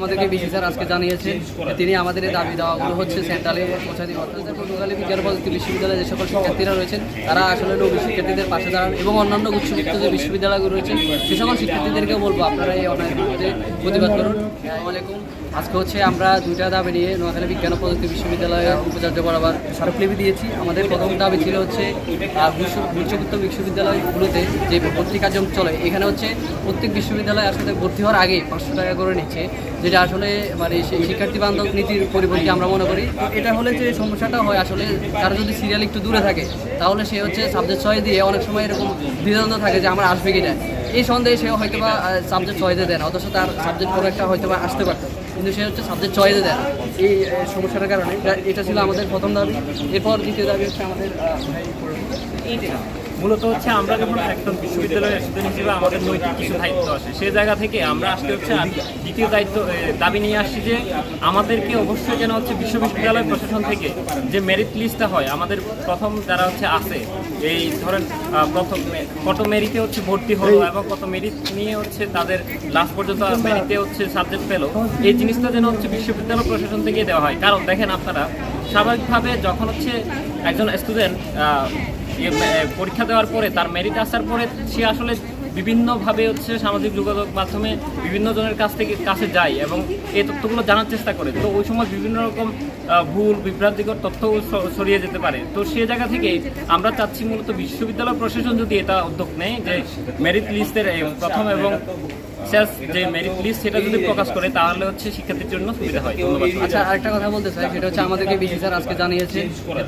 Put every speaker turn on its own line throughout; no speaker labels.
আমাদেরকে BC sir আজকে জানিয়েছে তিনি আমাদের এই দাবি দেওয়াগুলো হচ্ছে সেন্ট্রালে পৌঁছে দিবে। অর্থাৎ পটুয়াখালী বিজ্ঞান ও প্রযুক্তি বিশ্ববিদ্যালয়ে যে সকল শিক্ষার্থীরা রয়েছেন তারা আসলে নবী শিক্ষার্থীদের পাশে দাঁড়ান এবং অন্যান্য উচ্চবিত্ত যে বিশ্ববিদ্যালয়গুলো রয়েছে সে সকল শিক্ষার্থীদেরকেও বলবো আপনারা এই অন্যায়ের বিরুদ্ধে প্রতিবাদ করুন। আসসালামু আলাইকুম। আজকে হচ্ছে আমরা দুইটা দাবি নিয়ে নোয়াখালী বিজ্ঞান ও প্রযুক্তি বিশ্ববিদ্যালয়ের উপাচার্য বরাবর স্মারকলিপি দিয়েছি। আমাদের প্রথম দাবি ছিল হচ্ছে উচ্চবিত্ত বিশ্ববিদ্যালয়গুলোতে যে ভর্তি কার্যক্রম চলে এখানে হচ্ছে প্রত্যেক বিশ্ববিদ্যালয়ে আসলে ভর্তি হওয়ার আগে 500 টাকা করে নিচ্ছে, যেটা আসলে মানে সেই শিক্ষার্থী বান্ধব নীতির পরিপন্থী আমরা মনে করি। এটা হলে যে সমস্যাটা হয় আসলে তারা যদি সিরিয়াল একটু দূরে থাকে তাহলে সে হচ্ছে সাবজেক্ট 6 দিয়ে অনেক সময় এরকম দ্বিধাদ্বন্দ্ব থাকে যে আমার আসবে কিনা, এই সন্দেহে সে হয়তো বা সাবজেক্ট 6 দেয় না, অথচ তার সাবজেক্ট কোনো একটা হয়তো বা আসতে পারতো কিন্তু সে হচ্ছে সাবজেক্ট 6 দেয় না। এই সমস্যাটার কারণে এটা ছিল আমাদের প্রথম দাবি। এরপর দ্বিতীয় দাবি হচ্ছে আমাদের
মূলত হচ্ছে আমরা যখন একজন বিশ্ববিদ্যালয়ের স্টুডেন্ট হিসেবে আমাদের নৈতিক কিছু দায়িত্ব আছে, সেই জায়গা থেকে আমরা আজকে হচ্ছে দ্বিতীয় দাবি নিয়ে আসছি যে আমাদেরকে অবশ্যই যেন হচ্ছে বিশ্ববিদ্যালয় প্রশাসন থেকে যে মেরিট লিস্টটা হয়, আমাদের প্রথম যারা হচ্ছে আছে এই ধরেন প্রথম কত মেরিটে হচ্ছে ভর্তি হলো এবং কত মেরিট নিয়ে হচ্ছে তাদের লাস্ট পর্যন্ত মেরিটে হচ্ছে সাবজেক্ট পেলো, এই জিনিসটা যেন হচ্ছে বিশ্ববিদ্যালয় প্রশাসন থেকে দেওয়া হয়। কারণ দেখেন আপনারা স্বাভাবিকভাবে যখন হচ্ছে একজন স্টুডেন্ট পরীক্ষা দেওয়ার পরে তার মেরিট আসার পরে সে আসলে বিভিন্নভাবে হচ্ছে সামাজিক যোগাযোগ মাধ্যমে বিভিন্ন জনের কাছে যায় এবং এই তথ্যগুলো জানার চেষ্টা করে। তো ওই সময় বিভিন্ন রকম ভুল বিভ্রান্তিকর তথ্যও ছড়িয়ে যেতে পারে। তো সেই জায়গা থেকে আমরা চাচ্ছি মূলত বিশ্ববিদ্যালয় প্রশাসন যদি এটা উদ্যোগ নেয় যে মেরিট লিস্টের প্রথম এবং শেষ যে মেরিট লিস্ট সেটা যদি প্রকাশ করে তাহলে হচ্ছে শিক্ষার্থীর জন্য সুবিধা হয়। ধন্যবাদ।
আচ্ছা, আরেকটা কথা বলতে চাই, সেটা হচ্ছে আমাদেরকে বিসি স্যার আজকে জানিয়েছে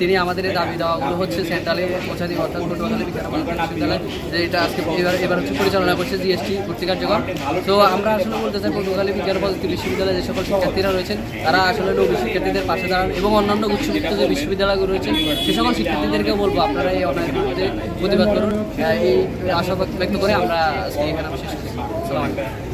তিনি আমাদের এই দাবি দেওয়াগুলো হচ্ছে সেন্ট্রালে পৌঁছে দিবে। অর্থাৎ পটুয়াখালী বিজ্ঞান ও প্রযুক্তি বিশ্ববিদ্যালয় যে এটা আজকে এবার হচ্ছে পরিচালনা করছে জিএসটি ভর্তি কার্যক্রম। তো আমরা আসলে বলতে চাই পটুয়াখালী বিজ্ঞান ও প্রযুক্তি বিশ্ববিদ্যালয়ে যে সকল শিক্ষার্থীরা রয়েছেন তারা আসলে নবী শিক্ষার্থীদের পাশে দাঁড়ান এবং অন্যান্য উচ্চবিত্ত যে বিশ্ববিদ্যালয়গুলো রয়েছে সে সকল শিক্ষার্থীদেরকেও বলবো আপনারা এই অন্যায়ের বিরুদ্ধে প্রতিবাদ করুন। এই আশা ব্যক্ত করে আমরা আজকে এখানে শেষ করছি। আসসালামু আলাইকুম।